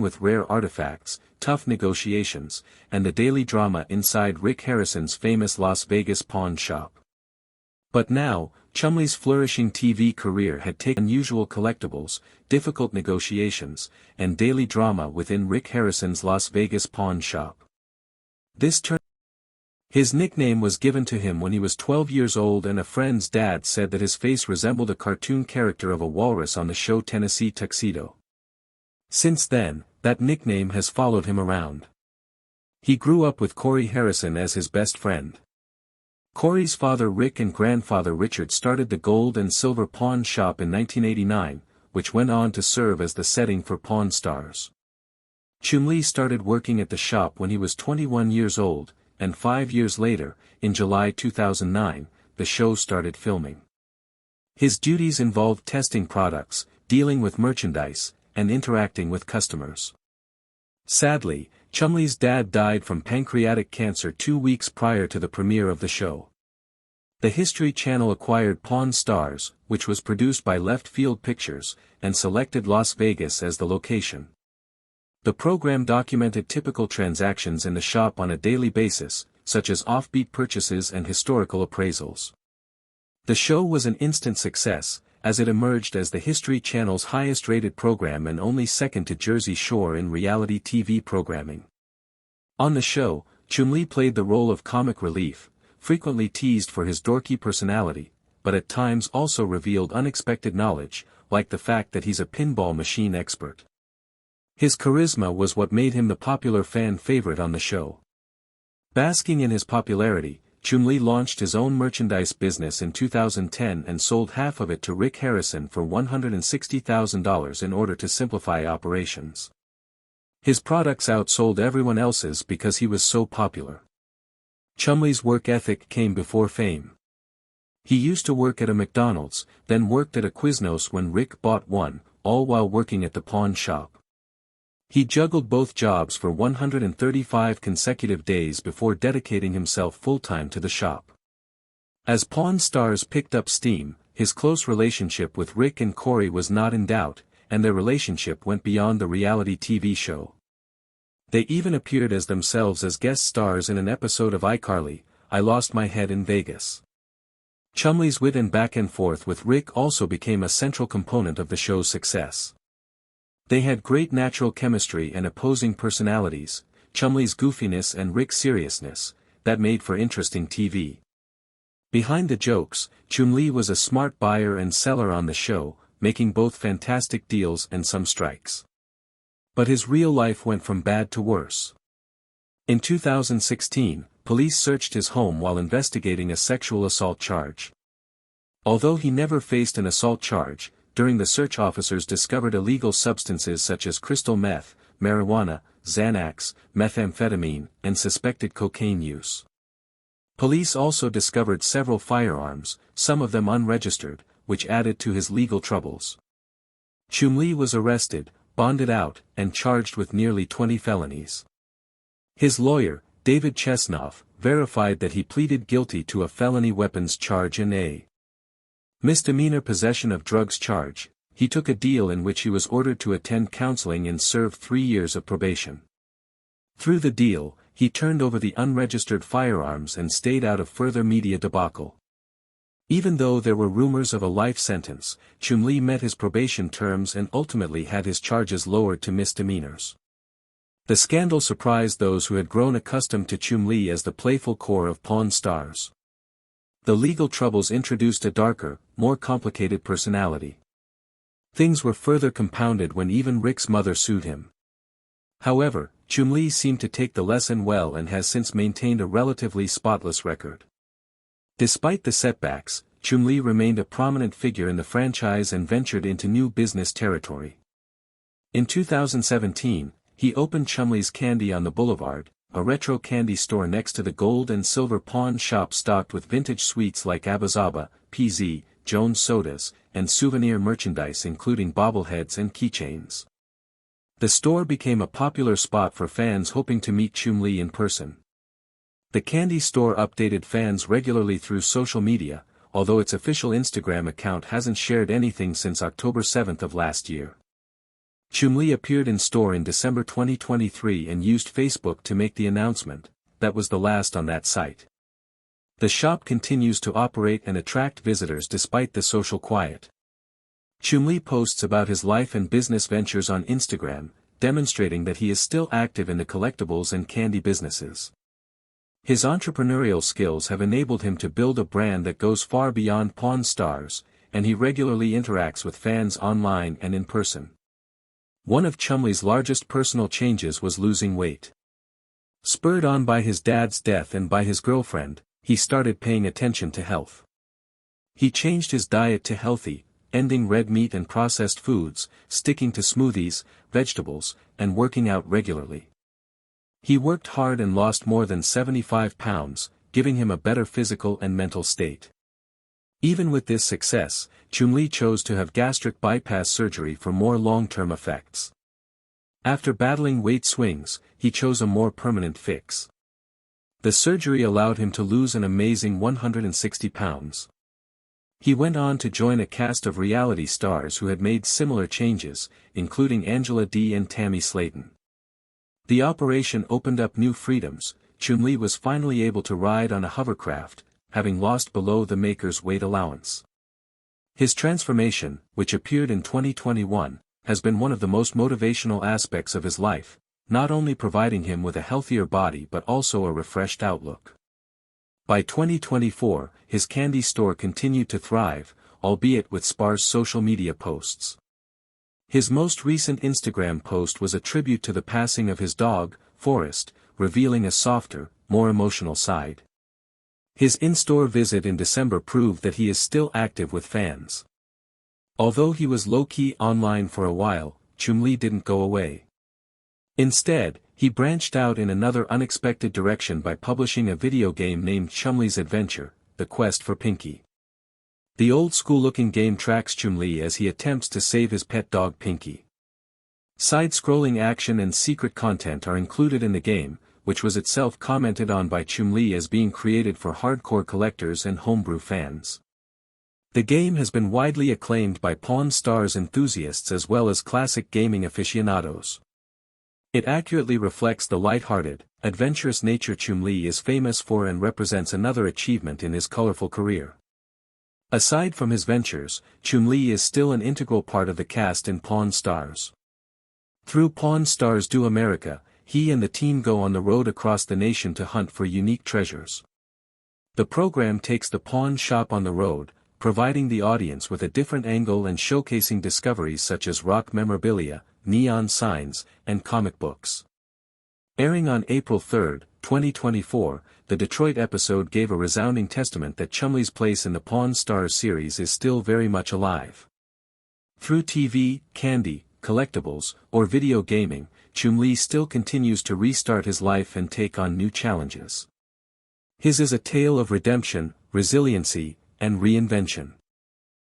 with rare artifacts, tough negotiations, and the daily drama inside Rick Harrison's famous Las Vegas pawn shop. But now, Chumlee's flourishing TV career had taken unusual collectibles, difficult negotiations, and daily drama within Rick Harrison's Las Vegas pawn shop. His nickname was given to him when he was 12 years old, and a friend's dad said that his face resembled a cartoon character of a walrus on the show Tennessee Tuxedo. Since then, that nickname has followed him around. He grew up with Corey Harrison as his best friend. Corey's father Rick and grandfather Richard started the gold and silver pawn shop in 1989, which went on to serve as the setting for Pawn Stars. Chumlee started working at the shop when he was 21 years old, and 5 years later, in July 2009, the show started filming. His duties involved testing products, dealing with merchandise, and interacting with customers. Sadly, Chumlee's dad died from pancreatic cancer 2 weeks prior to the premiere of the show. The History Channel acquired Pawn Stars, which was produced by Left Field Pictures, and selected Las Vegas as the location. The program documented typical transactions in the shop on a daily basis, such as offbeat purchases and historical appraisals. The show was an instant success, as it emerged as the History Channel's highest-rated program and only second to Jersey Shore in reality TV programming. On the show, Chumlee played the role of comic relief, frequently teased for his dorky personality, but at times also revealed unexpected knowledge, like the fact that he's a pinball machine expert. His charisma was what made him the popular fan favorite on the show. Basking in his popularity, Chumlee launched his own merchandise business in 2010 and sold half of it to Rick Harrison for $160,000 in order to simplify operations. His products outsold everyone else's because he was so popular. Chumlee's work ethic came before fame. He used to work at a McDonald's, then worked at a Quiznos when Rick bought one, all while working at the pawn shop. He juggled both jobs for 135 consecutive days before dedicating himself full-time to the shop. As Pawn Stars picked up steam, his close relationship with Rick and Corey was not in doubt, and their relationship went beyond the reality TV show. They even appeared as themselves as guest stars in an episode of iCarly, I Lost My Head in Vegas. Chumlee's wit and back and forth with Rick also became a central component of the show's success. They had great natural chemistry and opposing personalities, Chumlee's goofiness and Rick's seriousness, that made for interesting TV. Behind the jokes, Chumlee was a smart buyer and seller on the show, making both fantastic deals and some strikes. But his real life went from bad to worse. In 2016, police searched his home while investigating a sexual assault charge. Although he never faced an assault charge, during the search officers discovered illegal substances such as crystal meth, marijuana, Xanax, methamphetamine, and suspected cocaine use. Police also discovered several firearms, some of them unregistered, which added to his legal troubles. Chumlee was arrested, bonded out, and charged with nearly 20 felonies. His lawyer, David Chesnoff, verified that he pleaded guilty to a felony weapons charge and a misdemeanor possession of drugs charge. He took a deal in which he was ordered to attend counseling and serve 3 years of probation. Through the deal, he turned over the unregistered firearms and stayed out of further media debacle. Even though there were rumors of a life sentence, Chumlee met his probation terms and ultimately had his charges lowered to misdemeanors. The scandal surprised those who had grown accustomed to Chumlee as the playful core of Pawn Stars. The legal troubles introduced a darker, more complicated personality. Things were further compounded when even Rick's mother sued him. However, Chumlee seemed to take the lesson well and has since maintained a relatively spotless record. Despite the setbacks, Chumlee remained a prominent figure in the franchise and ventured into new business territory. In 2017, he opened Chumlee's Candy on the Boulevard, a retro candy store next to the gold and silver pawn shop stocked with vintage sweets like Abba Zaba, PZ, Jones sodas, and souvenir merchandise including bobbleheads and keychains. The store became a popular spot for fans hoping to meet Chumlee in person. The candy store updated fans regularly through social media, although its official Instagram account hasn't shared anything since October 7 of last year. Chumlee appeared in store in December 2023 and used Facebook to make the announcement. That was the last on that site. The shop continues to operate and attract visitors despite the social quiet. Chumlee posts about his life and business ventures on Instagram, demonstrating that he is still active in the collectibles and candy businesses. His entrepreneurial skills have enabled him to build a brand that goes far beyond Pawn Stars, and he regularly interacts with fans online and in person. One of Chumlee's largest personal changes was losing weight. Spurred on by his dad's death and by his girlfriend, he started paying attention to health. He changed his diet to healthy, ending red meat and processed foods, sticking to smoothies, vegetables, and working out regularly. He worked hard and lost more than 75 pounds, giving him a better physical and mental state. Even with this success, Chumlee chose to have gastric bypass surgery for more long-term effects. After battling weight swings, he chose a more permanent fix. The surgery allowed him to lose an amazing 160 pounds. He went on to join a cast of reality stars who had made similar changes, including Angela Dee and Tammy Slayton. The operation opened up new freedoms. Chumlee was finally able to ride on a hovercraft, having lost below the maker's weight allowance. His transformation, which appeared in 2021, has been one of the most motivational aspects of his life, not only providing him with a healthier body but also a refreshed outlook. By 2024, his candy store continued to thrive, albeit with sparse social media posts. His most recent Instagram post was a tribute to the passing of his dog, Forrest, revealing a softer, more emotional side. His in-store visit in December proved that he is still active with fans. Although he was low-key online for a while, Chumlee didn't go away. Instead, he branched out in another unexpected direction by publishing a video game named Chumlee's Adventure: The Quest for Pinky. The old-school-looking game tracks Chumlee as he attempts to save his pet dog Pinky. Side-scrolling action and secret content are included in the game, which was itself commented on by Chumlee as being created for hardcore collectors and homebrew fans. The game has been widely acclaimed by Pawn Stars enthusiasts as well as classic gaming aficionados. It accurately reflects the light-hearted, adventurous nature Chumlee is famous for and represents another achievement in his colorful career. Aside from his ventures, Chumlee is still an integral part of the cast in Pawn Stars. Through Pawn Stars Do America, he and the team go on the road across the nation to hunt for unique treasures. The program takes the pawn shop on the road, providing the audience with a different angle and showcasing discoveries such as rock memorabilia, neon signs, and comic books. Airing on April 3, 2024, the Detroit episode gave a resounding testament that Chumlee's place in the Pawn Stars series is still very much alive. Through TV, candy, collectibles, or video gaming, Chumlee still continues to restart his life and take on new challenges. His is a tale of redemption, resiliency, and reinvention.